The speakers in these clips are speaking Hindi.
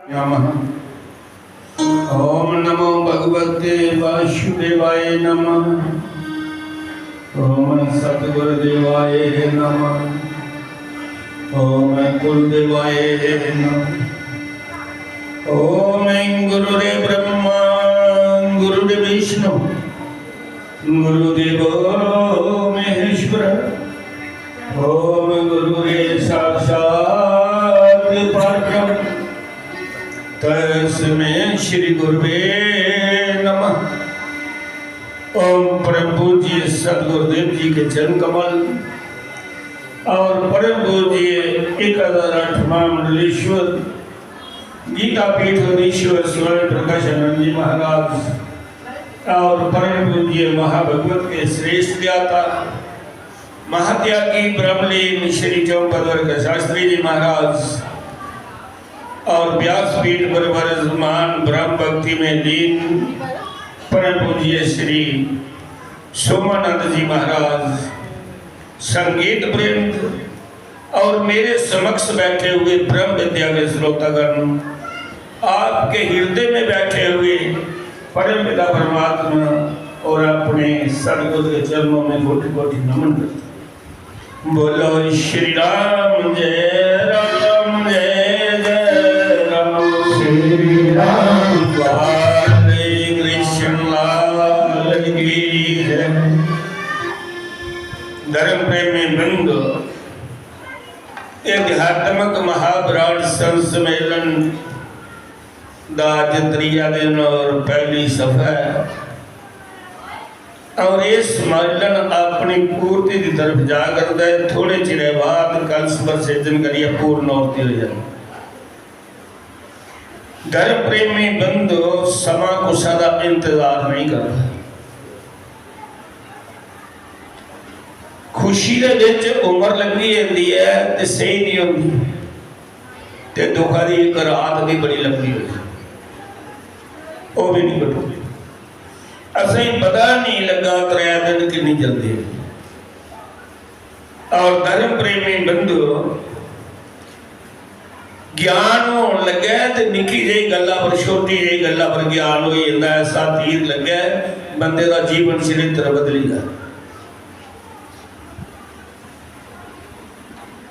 नमः। ओम नमो भगवते वासुदेवाय नमः। ओम सद्गुरुदेवाय नमः। ओम कुलदेवाय नमः। ओम गुरुदेव ब्रह्मा गुरुदेव विष्णु गुरुदेव महेश्वर। ओम गुरुदेव साक्षात् परब्रह्म तस्मै श्री गुरुवे नमः। ओम परम पूज्य सदगुरुदेव जी के चरण कमल और परम पूज्य 1008वां मंडलेश्वर गीता पीठ ईश्वर स्वयं प्रकाशानंद जी महाराज और परम पूज्य महाभगवत के श्रेष्ठ ज्ञाता महात्यागी ब्रह्मलीन श्री चौपदवर्ग शास्त्री जी महाराज और व्यासपीठ पर वर्तमान ब्रह्म भक्ति में लीन परम पूज्य श्री सोमानंद जी महाराज, संगीत वृंद और मेरे समक्ष बैठे हुए ब्रह्म विद्या के श्रोतागण, आपके हृदय में बैठे हुए परम पिता परमात्मा और अपने सदगुरु के चरणों में कोटि कोटि नमन करते। बोलो श्री राम जय राम जय जय राम। श्री राम हरे कृष्ण लाल की जय। धर्म प्रेमी बंधु, आध्यात्मक महापुराण संसम्मेलन दा त्रीजा दिन और पहली सफा है और ये सम्मेलन अपनी पूर्ति की तरफ जा करता है। थोड़े चिरे बाद कल सुबह सेजन करिए पूर्ण होती हो जाए। धर्म प्रेमी बंधु समा कुसा का इंतजार नहीं करता। खुशी दे विच उम्र लगी होती है तो सही नहीं होती, ते दुखा की एक रात भी बड़ी लंबी होती, वो भी नहीं कटूगी। असें पता नहीं लगा 3 दिन कितनी जल्दी। और धर्म प्रेमी बंधु, ज्ञान होने लगे तो निकी जी गल्लां पर छोटी जी गल्लां पर ज्ञान हो जाता है। ऐसा तीर लगे बंदे का जीवन चरित्र बदली जाए।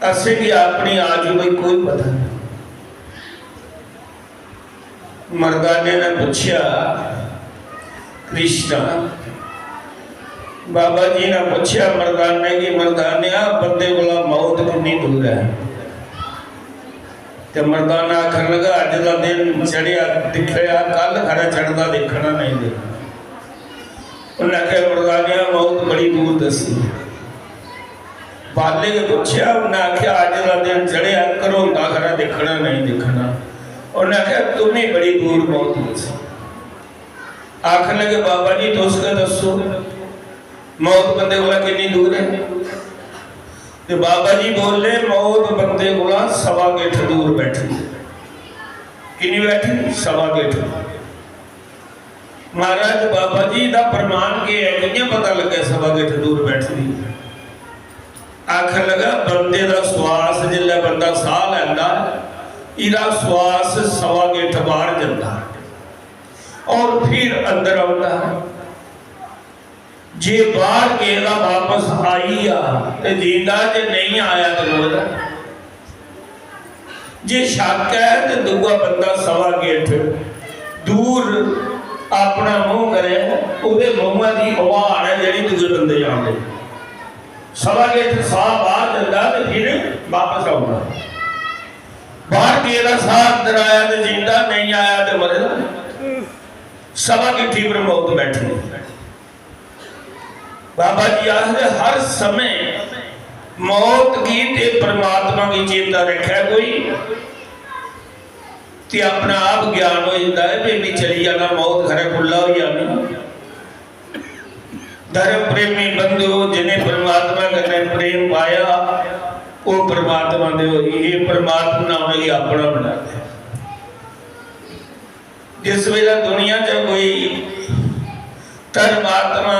असें की अपनी आजू में कोई पता नहीं। मर्दाने ने पूछा कृष्णा, बाबा जी ने पूछा मर्दाने की, मर्दाने बंदे को मौत कितनी दूर है? तो मर्दाना आखन लगा अज का दिन चढ़िया दिखया, कल खरा चढ़ता देखना नहीं देखना। उन्हें आख्या मर्दाने मौत बड़ी दूर दसी। बाले के पूछा, उन्हें आख्या अज का दिन चढ़िया करो खरा देखना नहीं देखना। उन्हें आख्या तुम्हें बड़ी दूर मौत दसी। आखन लगे बाबा जी तो उसका दसो मौत बंदे को कितनी दूर है? तो बाबा जी बोले मौत बंदे को 1.25 गेठ दूर बैठी। कितनी बैठी? 1.25 गेठ। महाराज बाबा जी का प्रमाण के है, कितने पता लगे 1.25 गेठ दूर बैठी? आखन लगा बंदे का श्वास जिल्ला बंदा साह लैंदा, इहदा श्वास 1.25 गेठ बाहर जाता और फिर अंदर आता। जे बाहर गया वापस आई आ तो जींदा, जे नहीं आया तो मरदा। जे शक है तो दूआ बंदा 1.25 गेठ दूर अपना मुंह करे, उहदे मुंह की आवाज है जी दूसरे बंदे जाते। 1.25 गेठ साह बाहर जाता तो फिर वापस आऊगा। बाहर गया साह अंदर आया तो जींदा, नहीं आया तो मरदा। 1.25 गेठी पर मौत बैठी। बाबा जी आखिर हर समय मौत की ते परमात्मा की चिंता रखा कोई ते अपना आप ज्ञान हो जाता है भी चली जाना, मौत घरे खुला हो जाना। धर्म प्रेमी बंधु, जिन्हें परमात्मा कने प्रेम पाया वो परमात्मा दे ये परमात्मा उन्हें अपना बना दे। जिस वेला दुनिया च कोई धर्मात्मा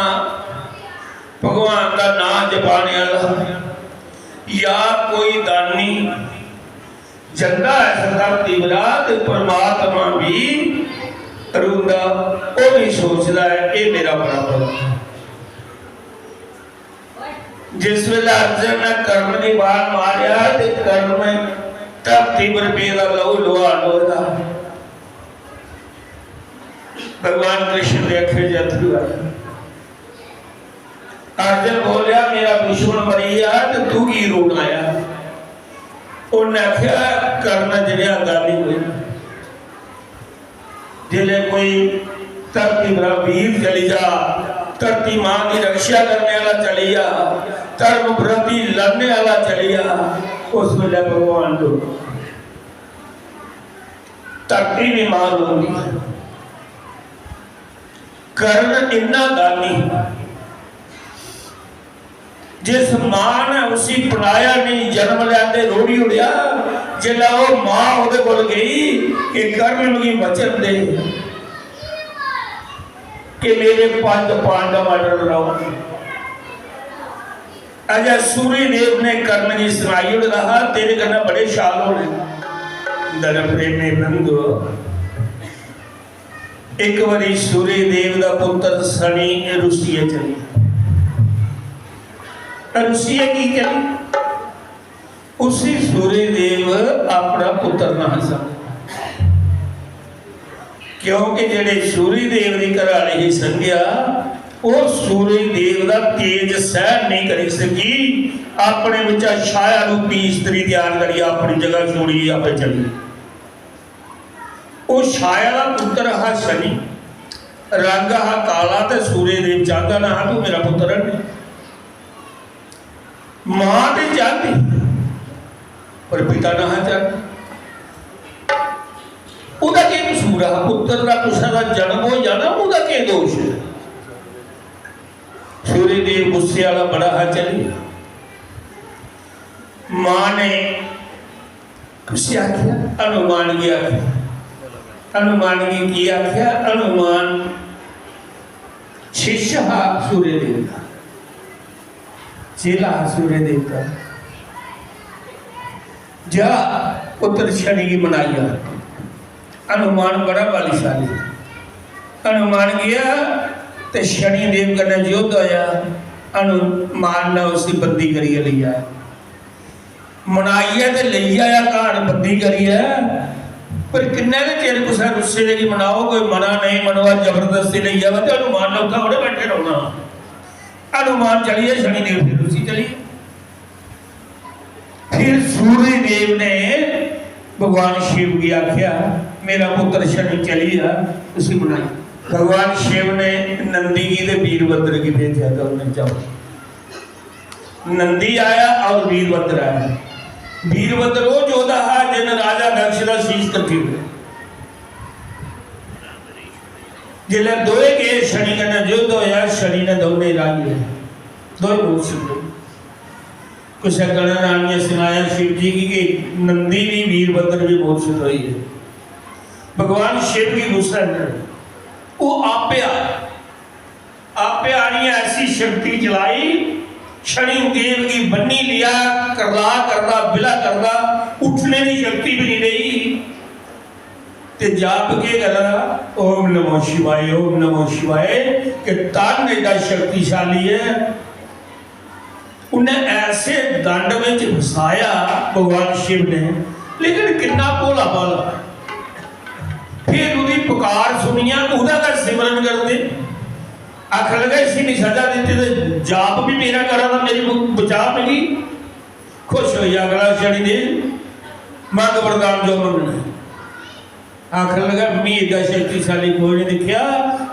भगवान का नाम जपाने वाला या कोई दानी जंदा है धरती वाला ते परमात्मा भी रुंदा, वो भी सोचता है ये मेरा बराबर। जिस वेले अर्जुन ने कर्ण की बात मारिया ते कर्ण में धरती पर पेदा लहू लुहान होता। भगवान कृष्ण देखे जतु अर्जुन बोलिया मेरा दुश्मन मरी गया तो तू की रोना आया। उन्हें आख्या करना जिहड़ा गाली हुई जिले कोई धरती मेरा वीर चली जा, धरती मां की रक्षा करने वाला चली जा, धर्म प्रति लड़ने वाला चली जा, उस वेले भगवान को धरती भी मार होगी। कर्ण इन्ना गाली जिस मां ने उसी पढ़ाया नहीं जन्म लिया रोड़ी उड़िया जिला वो मां ओदे कोल गई कि कर्ण की वचन दे कि मेरे 5 पांडव मर रहो। अजय सूर्य देव ने कर्ण की सुनाई और कहा तेरे करना बड़े शाल होने धर्म प्रेमी बंधु। एक बारी सूर्य देव का पुत्र शनि रुसिया चली। रुसिया की चली उसी सूर्य देव अपना पुत्र ना सक क्योंकि जेडे सूर्य देव की घराली ही संध्या वो सूर्य देव का तेज सहन नहीं कर सकी। अपने बच्चा छाया रूपी स्त्री तैयार करी अपनी जगह छोड़ी आप चली। वो छाया का पुत्र हा शनि, रंग हा काला तो सूर्य देव चाहता ना तू मेरा पुत्र है। मां तो चाहती पर पिता ना चाहती। ਉਹਦਾ ਕੀ ਕਸੂਰ ਆ? ਪੁੱਤਰ ਦਾ ਕਿਸੇ ਦਾ ਜਨਮ ਹੋ ਜਾਣਾ ਉਹਦਾ ਕੀ ਦੋਸ਼ ਹੈ? सूर्य देव गुस्से वाला बड़ा है चली। मां ने कुछ आख्या अनुमान की आख्या अनुमान की आख्या अनुमान शिष्य हा सूर्य देव का चेला सूर्य देव का जा पुत्र शनि की मनाइया। अनुमान बड़ा बलशाली। अनुमान गया तो शनि देव का युद्ध होया। अनुमान ने उसकी बंदी करिए लिया मनाइया तो ले आया घर बंदी करिए पर किन्ने के चिर कुछ गुस्से की मनाओ कोई मना नहीं मनवा जबरदस्ती ले जावा तो अनुमान ने उत्था थोड़े बैठे रहना। अनुमान चलिए शनि देव फिर उसी चलिए। फिर सूर्य देव ने भगवान शिव की आख्या मेरा पुत्र शनि चलिए उसी मनाई। भगवान शिव ने नंदी की तो वीरभद्र की भेजा था उन्हें जाओ। नंदी आया और वीरभद्र आया। वीरभद्र वो जोधा है जिन राजा दक्ष का शीश कटी हुए जिले दोए के शनि का युद्ध होया। शनि ने दोने राजी दो कुछ गणना सुनाया शिव जी की नंदी भी वीरभद्र भी बहुत शुद्ध हुई है। भगवान शिव की गुस्सा वो आपे आनी ऐसी शक्ति चलाई शनि देव की बन्नी लिया करला करदा बिला करदा उठने की शक्ति भी नहीं रही ते जाप के करा ओम नमो शिवाय ओम नमो शिवाय के तान एडा शक्तिशाली है। उन्हें ऐसे दंड में फसाया भगवान शिव ने लेकिन कितना भोला भाला। फिर उसकी पुकार सुनिया उदा का सिमरन करते आखिर लगा इसी ने सजा देते तो जाप भी मेरा करा था मेरी बचा मिली। खुश हो जा अगला शनि दे मंग वरदान जो मंगना। आखिर लगा मी एडा शक्तिशाली कोई नहीं दिखा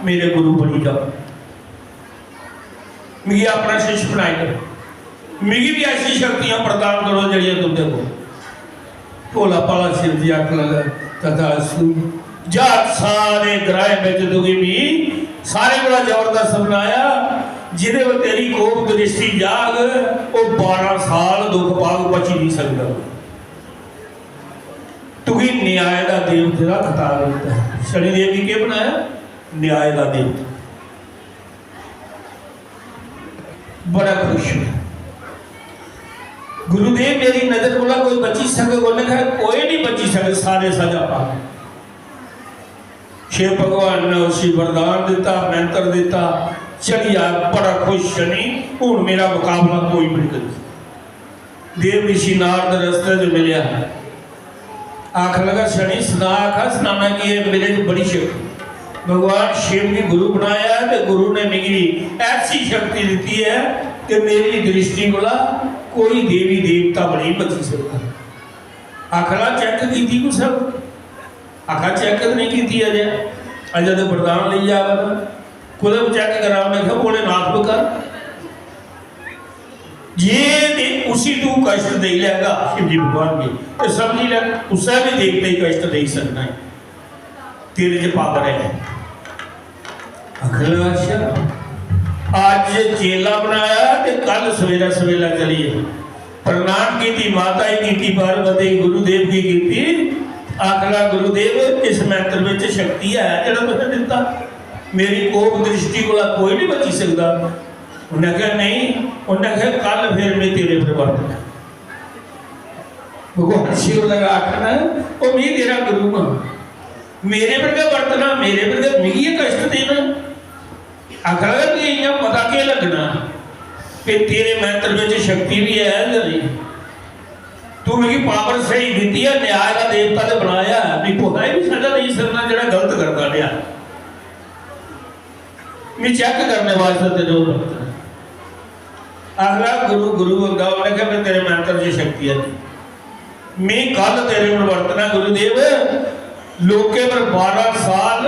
मेरे गुरु बनी जाओ मिगी अपना शिष्य बनाई करो मिगी भी ऐसी शक्तियां प्रदान करो जड़िया तुम देखो। भोला पाला शिव जी आख लगा तथा जात सारे ग्राह में दुखी भी सारे बड़ा जबरदस्त बनाया जिदे वो तेरी कोप दृष्टि जाग वो 12 साल दुख पाग बची नहीं सकता। तुगी न्याय का देव तेरा खताब देता है। शनि देव की क्या बनाया न्याय का देव। बड़ा खुश है गुरुदेव मेरी नजर बोला कोई बची सके, बोलने का कोई नहीं बची सके, सारे सजा पा। शिव भगवान ने उसी वरदान दिता, मंत्र दिता, चली आ बड़ा खुश शनि, हूँ मेरा मुकाबला कोई नहीं कर। देव ऋषि नारद रस्ते जो मिले आख लगा शनि सुना आखा सुनाना कि ये मेरे को बड़ी शक्ति, भगवान शिव की गुरु बनाया तो गुरु ने मेरी ऐसी शक्ति दी है कि मेरी दृष्टि बोला कोई देवी देवता बड़ी बची सकता। आखला चेक की थी कुछ सब, आखा चेक नहीं की अजय, अजय तो वरदान ले जा खुद चेक करा, मैं क्या बोले नाथ कर ये उसी तू कष्ट दे लेगा शिव जी भगवान की, तो समझ ले उससे भी देखते ही कष्ट दे सकना है, तेरे जो पावर है। आज चेला बनाया तो कल सवेरा सवेला चलिए प्रणाम की थी, माता ही की पार्वती गुरुदेव की की। आखला गुरुदेव इस मंत्र में शक्ति है जो तुमने दिता, मेरी कोप दृष्टि को कोई नहीं बची सकता। उन्हें कहा नहीं, उन्हें कहा कल फिर मैं तेरे पर बरतना। भगवान शिव लगा आखना वो मैं तेरा गुरु हूं, मेरे पर क्या बरतना, मेरे पर क्या मिगी कष्ट देना। आखर इं पता क्या लगना कि तेरे मंत्र में शक्ति भी है नहीं, तू मेरी पावर सही दी है, न्याय का देवता ने बनाया, भी कोई भी सजा नहीं सकना जो गलत करता लिया, मैं चेक करने वास्ते तेरे को आखला गुरु गुरु होगा। उन्हें कहा मैं तेरे मंत्र की शक्ति है, मैं कल तेरे पर बरतना गुरुदेव, लोके पर 12 साल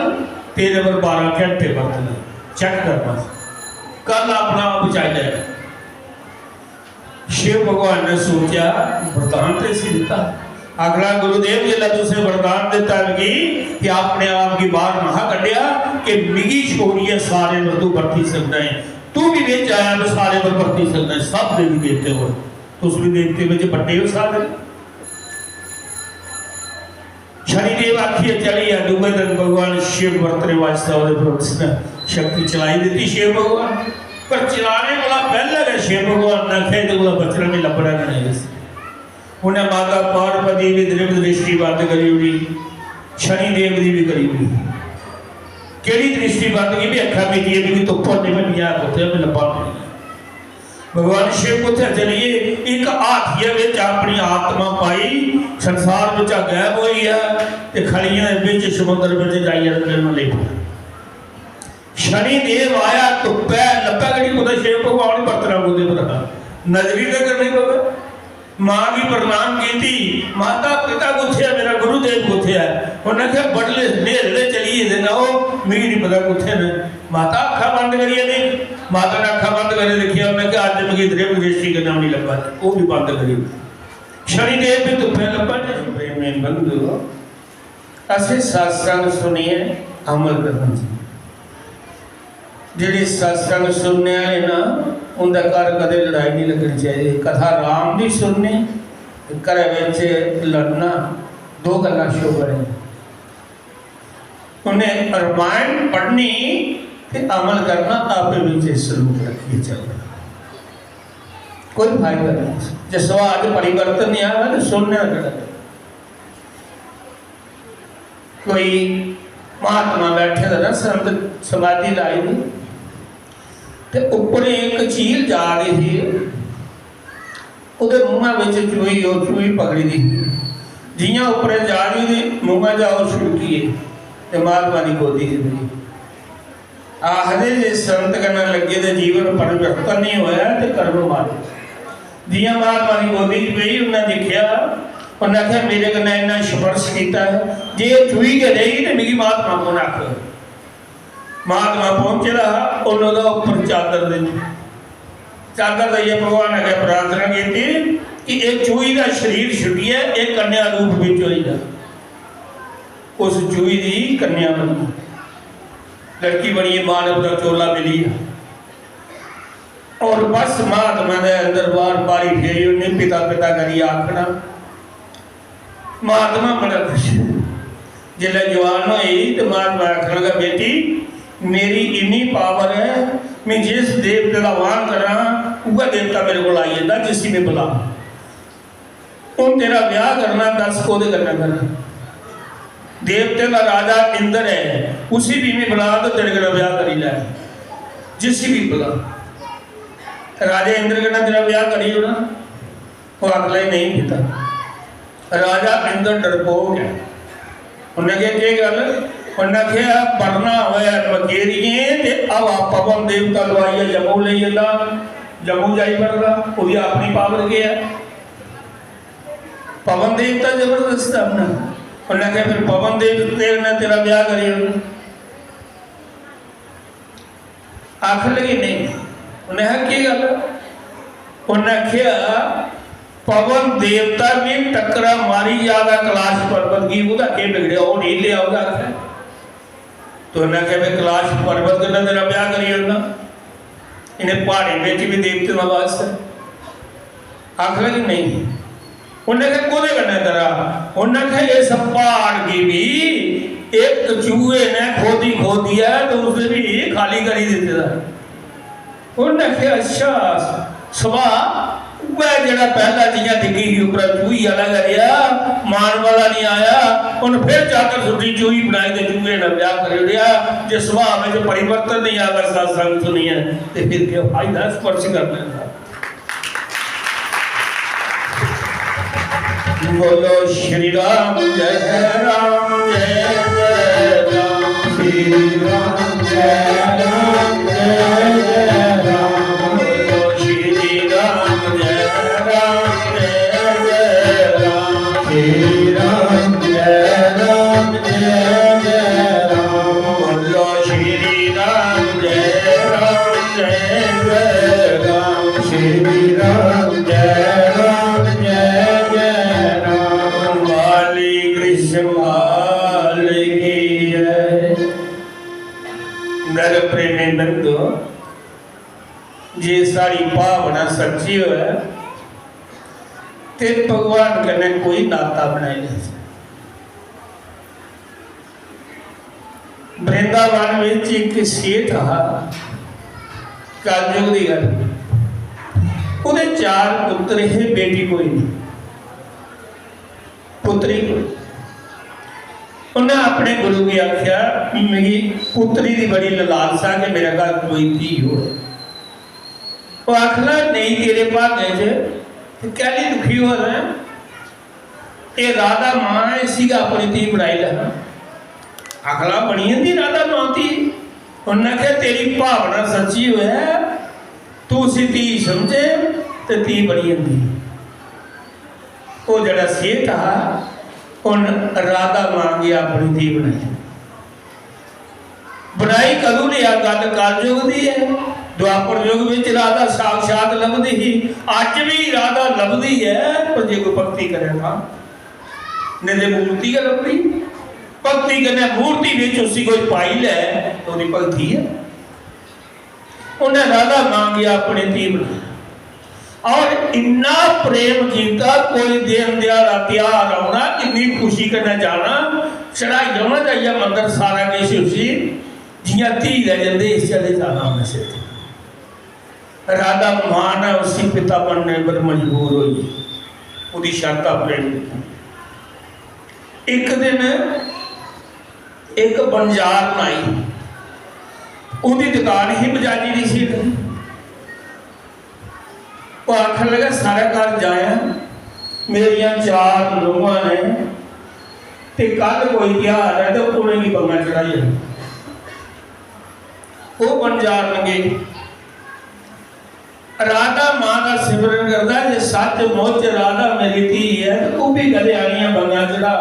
तेरे पर 12 घंटे बरतना, चेक करना कल अपना आप चाहिए। शिव भगवान ने सोचा वरदान तो इसी दिता, अगला गुरुदेव जिला तुझे वरदान दिता कि अपने आप की बाहर महा कढ़िया कि मिगी छोड़िए सारे पर तू बरती सकता है, तू भी बेच आया तो सारे पर बरती सकता है, सब देवी देवते हो तुम भी देवते में बड़े हो सारे। शनिदेव आखिए चली है दूसरे दिन भगवान शिव बरतने वास्ते शक्ति चलाई दी शिव भगवान, पर चलाने वाला पहले है शिव भगवान ने खे तो बचना भी लपड़ा नहीं। उन्हें माता पार्वती की दृष्टि बंद करी हुई, शनिदेव की भी करी हुई, केड़ी दृष्टि बंद की भी अखा मीटिए भी तो पौधे में बिया होते हैं लपा। भगवान शिव को चलिए एक हाथिया में अपनी आत्मा पाई, संसार में गायब हुई है ते खड़ियां बिच समुद्र में जाइए ले। शनिदेव आया तो पैर लपा गड़ी पता शिव भगवान बरतना बोलते पता नजरी तो करनी पवे। मां की प्रणाम की थी, माता पिता कुछ है मेरा गुरुदेव कुछ है, उन्हें कहा बड़ले नेरे चलिए देना हो मिगी नहीं पता कुछ है। माता अखा बंद करिए नहीं, माता ने अखा बंद करे देखिए, उन्हें कहा आज मेरी द्रेव दृष्टि का नाम नहीं लगा, वो भी बंद करी। शनिदेव भी तो पहले प्रेम में बंधु असि सत्संग सुनिए अमल करना चाहिए। जी सत्संग सुनने वाले ना उनका घर कदे लड़ाई नहीं लगनी चाहिए। कथा राम की सुननी घर लड़ना दो गल्लां शोभा है। उन्हें रामायण पढ़नी अमल करना आप सलूक रखिए चलना कोई फायदा नहीं। जो समाज परिवर्तन नहीं आया तो सुनने लगा। कोई महात्मा बैठे थे ना संत समाधि लाई थी तो ऊपर एक चील जा रही थी, उसके मुँह में चूही और चूही पकड़ी थी, जियां ऊपर जा रही थी मुँह जाओ छुटकी तो महात्मा की गोदी थी। आखते जे संत करने लगे तो जीवन परिवर्तन नहीं होया तो कर्म मारे। जियां महात्मा की गोदी पई उन्हें देखा, उन्हें आख्या मेरे कन्नै इन्ना स्पर्श किया जे चूही के रही तो मेरी महात्मा को आख। महात्मा पहुंचे रहा उन्होंने ऊपर चादर दी, चादर दिए भगवान अगे प्रार्थना की कि एक चूही का शरीर छुटिया एक कन्या रूप में चूही का, उस चूही की कन्या बनी, लड़की बनी, मानव का चोला मिली और बस महात्मा ने अंदर बार बारी फेरी उन्हें पिता पिता करी आखना। महात्मा बड़ा खुश जिले जवान हुई तो महात्मा आखन लगा बेटी मेरी इन्नी पावर है, मैं जिस देवते का आह्वान करा वह देवता मेरे को आई जाता जिसी में बुला। ਹੁਣ तेरा ब्याह करना, दस को करना करना। देवते का राजा इंद्र है, उसी भी में बुला तो तेरे का ब्याह करी लै, जिसी भी बुला। राजा इंद्र कहना तेरा ब्याह करी हो ना, वो अगला ही नहीं पीता। राजा इंद्र डरपोक है, उन्हें क्या गल, उन्हें क्या पढ़ना होया वकेरिए ते अब पवन देवता लवाइया जम्मू ले जाता, जम्मू जाई पड़ता, वो अपनी पावर के है। पवन देवता जबरदस्त अपना, उन्हें क्या फिर पवन देवते ने तेरा ब्याह करी हो, आख लगी नहीं। उन्हें की गल, उन्हें क्या पवन देवता भी टक्करा मारी ज्यादा कैलाश पर्वत की, वो के बिगड़े वो नहीं लिया होगा। तो उन्हें क्या भाई कैलाश पर्वत के तेरा ब्याह करी होना, इन्हें पहाड़ी में भी देवते का वास्ता, आख लगी नहीं। उन्हें क्या कोदे करना तेरा, उन्हें क्या ये सब पहाड़ की भी एक चूहे ने खो दिया तो उसे भी खाली करी देते था। उन्हें क्या अच्छा सुबह वह जरा पहला जिया डिगी ही ऊपर चूही वाला करिया, मान वाला नहीं आया, उन फिर जाकर सुधी चूही बनाई तो चूहे ने ब्याह कर लिया। जो सुबह में जो परिवर्तन नहीं आकर सत्संग सुनिए तो फिर क्या फायदा स्पर्श करने का। बोलो श्री राम जय राम जय जय राम, श्री राम जय राम जय जय राम, बोलो श्री राम जय राम जय जय राम, श्री राम जय राम जय जय राम, बोलो श्री राम जय राम जय जय राम, श्री राम जय राम जय जय राम। वाली कृष्ण माल की जय। नर प्रेमी नंदो, जे सारी भावना सच्ची हो ते भगवान कने कोई नाता बनाए नहीं। वृंदावन में एक सेठ हा, कलयुग की गल, उहदे 4 पुत्र है, बेटी कोई नहीं, पुत्री कोई। उन्हें अपने गुरु की आख्या मेरी पुत्री की बड़ी लालसा कि मेरे घर कोई धी हो। वो आखना नहीं तेरे भागे च कैली दुखी हो रहा है, ये राधा मां है, इसी का अपनी धी बनाई ला। आखला बनी थी राधा मां थी। उन्हें क्या तेरी भावना सच्ची हो, तू उसी धी समझे तो धी बनी थी। वो जरा सेठ आ उन राधा मांगी अपनी धी बनाई। बनाई कदों लिया, गल कलयुग की है। द्वापर युग में राधा साक्षात लभदी ही, अज भी राधा लभदी है, पर जो कोई भक्ति करे ना नहीं मूर्ति का लभदी। भक्ति करने मूर्ति में उसी कोई पाई लै तो उन्हें भक्ति है। उन्हें राधा मांगी अपनी धी बनाई और इन्ना प्रेम किया, कोई दिन दिहाड़ा त्योहार आना, इन्नी खुशी करने जाना, चढ़ाई जाना चाहिए मंदिर सारा किश उसी जिया धी रह जाते इस चले जाना उन्हें से। राधा मां ने उसी पिता बनने पर मजबूर हुई, उसकी शर्त अपने। एक दिन एक बंजार बनाई, उसकी दुकान ही बजाजी नहीं सी। वो आखन लगा सारा घर जाया, मेरिया 4 नूहां ने ते कल कोई त्योहार है तो उन्हें की बंगा चढ़ाई। वो बंजार लगे राधा मां का सिमरन करता, जो सच मुच राधा मेरी धी है तो तू भी कदे आनिया बंगा चढ़ा।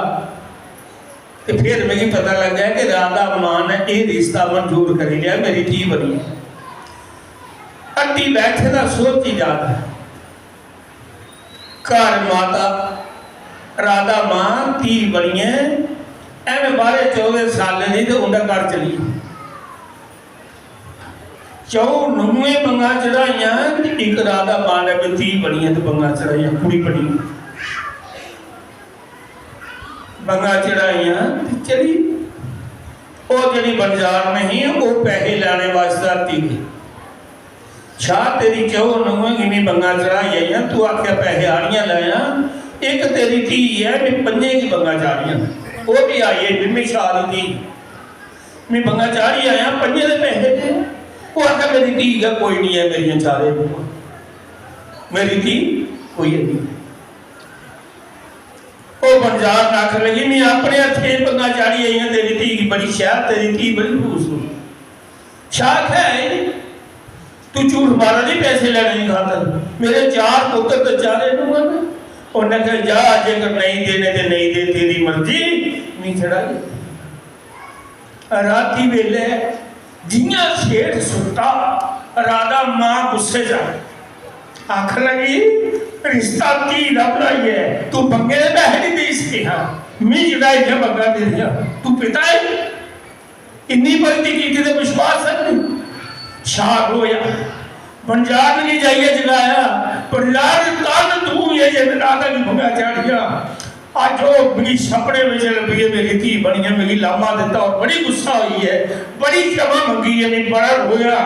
तो फिर मुझे पता लगा कि राधा मां ने यह रिश्ता मंजूर कर लिया, मेरी धी बनी है। अड्डी बैठे का सोच ही जाता है, घर माता राधा मां धी बनी है, एवं 12-14 साल नहीं तो उनका घर चली। 4 नूहे बंगा चढ़ाइया, एक राधा मां ने भी धी बनी है तो बंगा चढ़ाइया, कुड़ी बनी बंगा चढ़ाइया चली। वो जी बंजार नहीं वो पैसे लाने वास्ते आती गई। शाह तेरी 4 नूहें किमें बंगा चढ़ाई, तू आख्या पैसे आनिया लाया, एक तेरी धी है मैं पंजे की बंगा चाह रही हूँ वो भी आई है मैं शादी धी मैं बंगा चाह रही आया पंजे के पैसे दे वो आखा मेरी धी है कोई नहीं है मेरी चारे मेरी धी कोई है नहीं वो बंजार आख लगी मैं अपने हथे बंगा चाड़ी आई हूँ तेरी धी की बड़ी शहर तेरी धी बड़ी खूबसूरत शाख है तू झूठ मारा नहीं पैसे लेने की खातर मेरे 4 पुत्र तो चारे उन्हें कहा जा जेकर नहीं देने ते नहीं दे तेरी मर्जी नहीं छड़ा राती वेले जियां सेठ सुता राधा मां गुस्से जाए आख लगी रिश्ता की रब लाई है तू बंगे दे पैसे नहीं दे सके हाँ मैं जड़ाई है बंगा दे दिया तू पिता है इन्नी बल्दी की ते विश्वास है शाह होया बंजार नहीं जाइए जगाया बंजार कान तू ये जे राधा की भगा चढ़ गया आज वो मेरी सपने में चल रही है मेरी धी बनी है मेरी लामा देता और बड़ी गुस्सा हुई है बड़ी क्षमा मंगी है मैं बड़ा रोया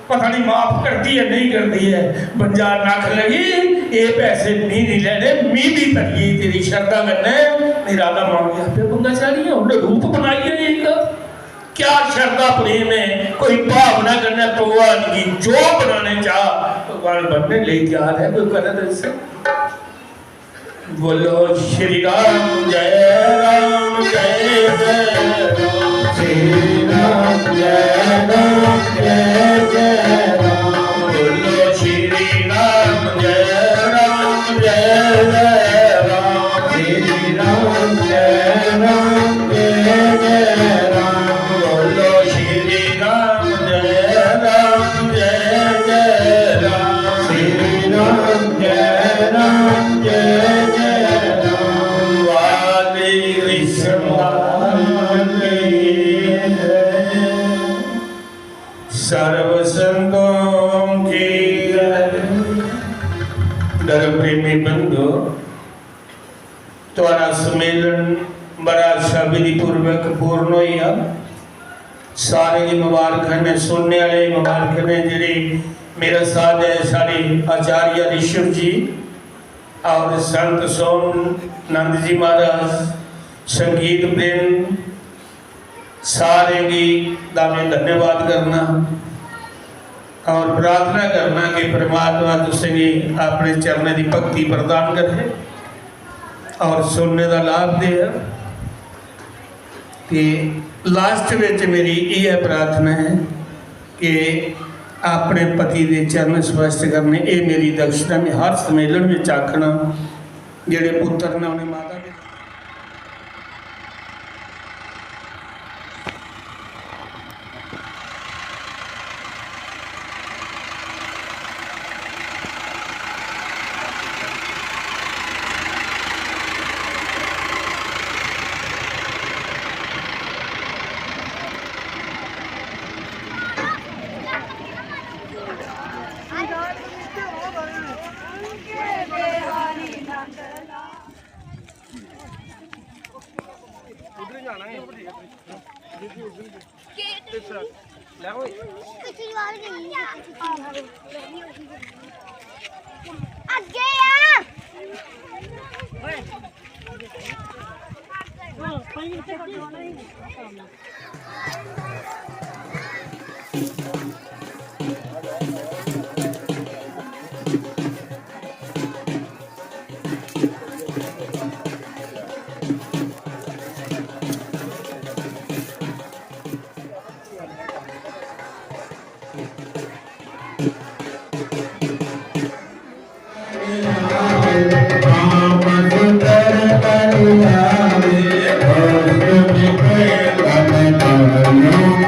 पता नहीं माफ करती है नहीं करती है बंजार नाख लगी ये पैसे नहीं लेने मैं भी तरी तेरी श्रद्धा करने नहीं राधा मांग गया पे बंगा चाड़ी है उन्हें रूप बनाई है एक क्या श्रद्धा प्रेम है कोई भावना करना भगवान की जो बनाने चाह भगवान बनने ले तैयार है कोई करे तो इससे बोलो श्री राम जय राम जय राम श्री राम जय राम जय राम बोलो श्री राम जय राम जय राम श्री राम जय राम जय सर्व संतों की दर प्रेमी बंधु तुम्हारा सम्मेलन बड़ा शाबिदी पूर्वक पूर्ण होया सारे की मुबारक ने सुनने वाले मुबारक ने जी मेरा साथ है सारे आचार्य ऋषभ जी और संत सोम नंद जी महाराज संगीत प्रेम सारे की दामे धन्यवाद करना और प्रार्थना करना कि परमात्मा तुसें अपने चरणों की भक्ति प्रदान करे और सुनने का लाभ दे कि लास्ट में मेरी यह प्रार्थना है कि अपने पति के चरण स्पष्ट करने ये मेरी दक्षिणा में हर सम्मेलन में आखना जेडे पुत्र ने उन्हें माता के No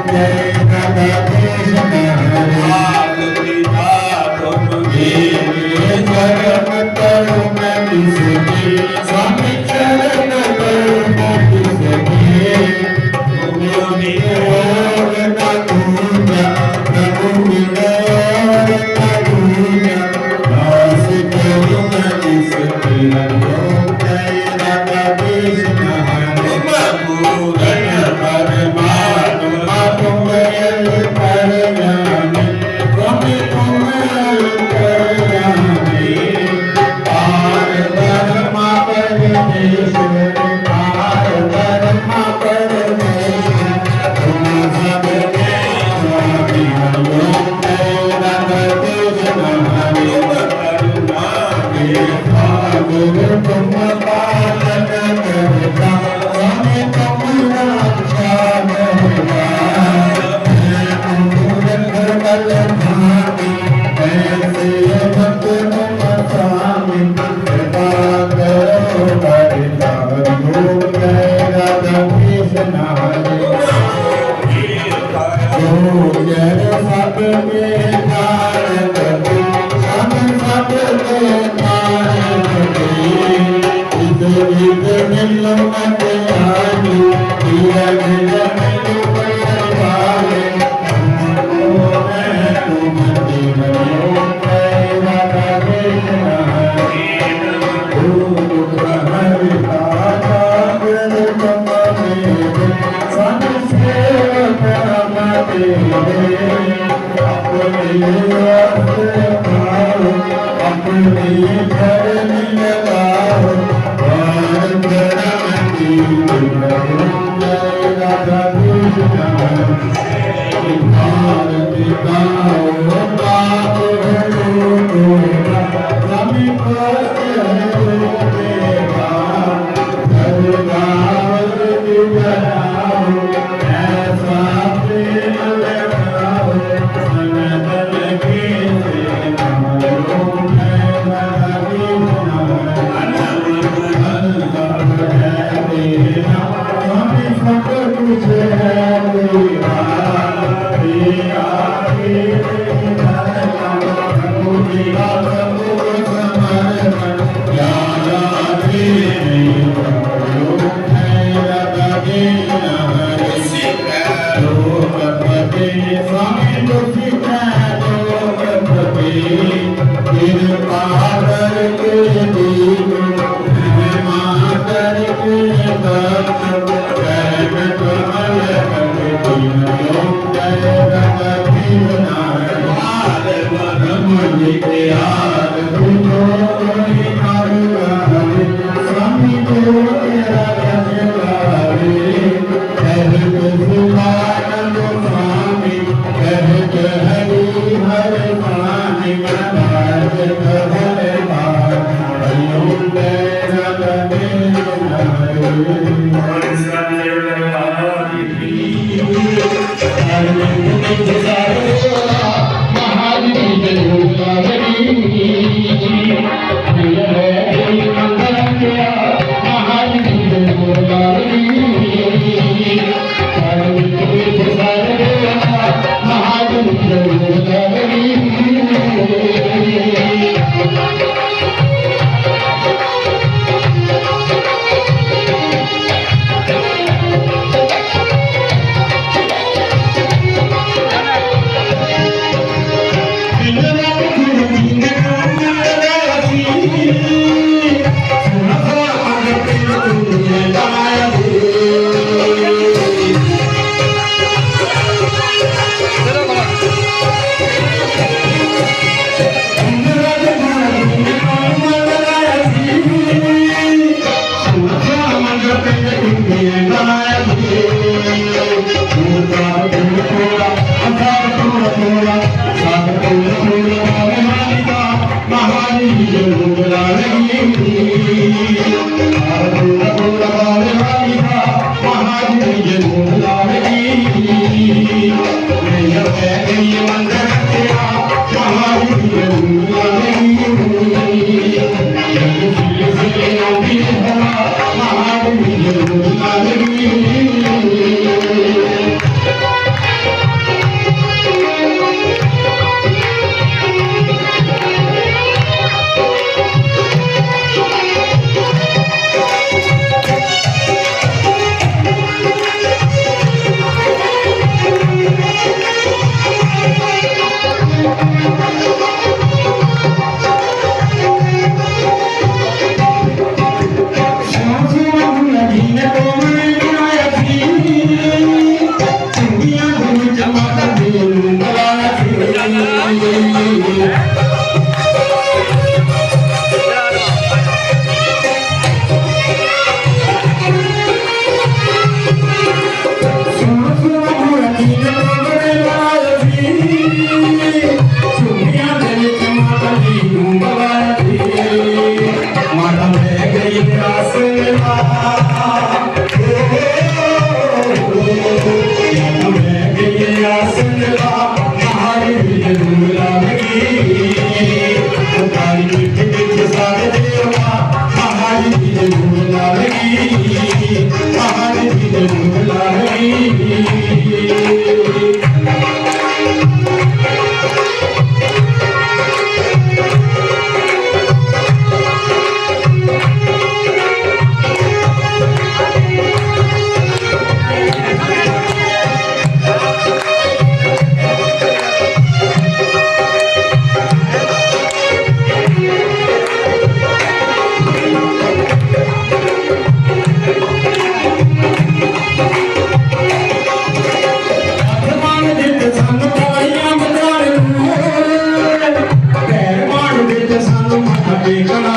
ਸਾਨੂੰ ਮੱਥਾ ਟੇਕਣਾ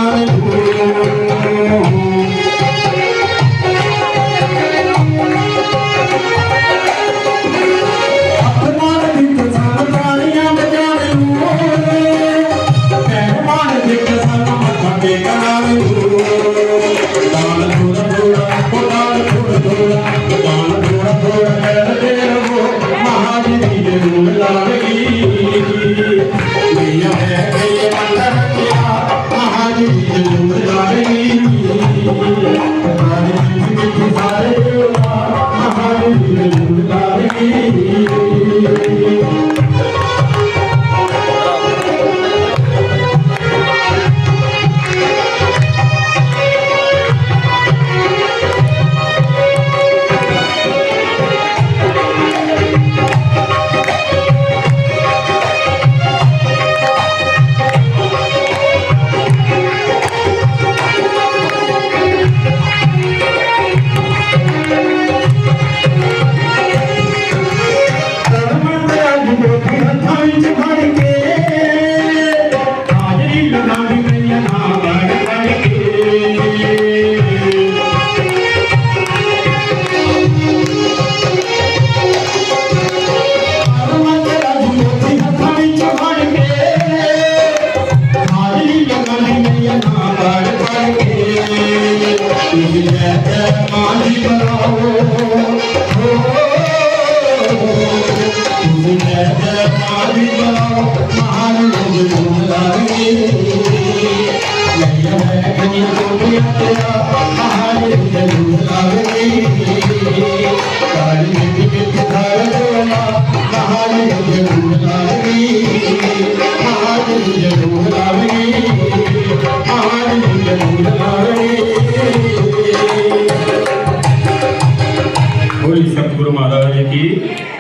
बोली सतगुरु महाराज की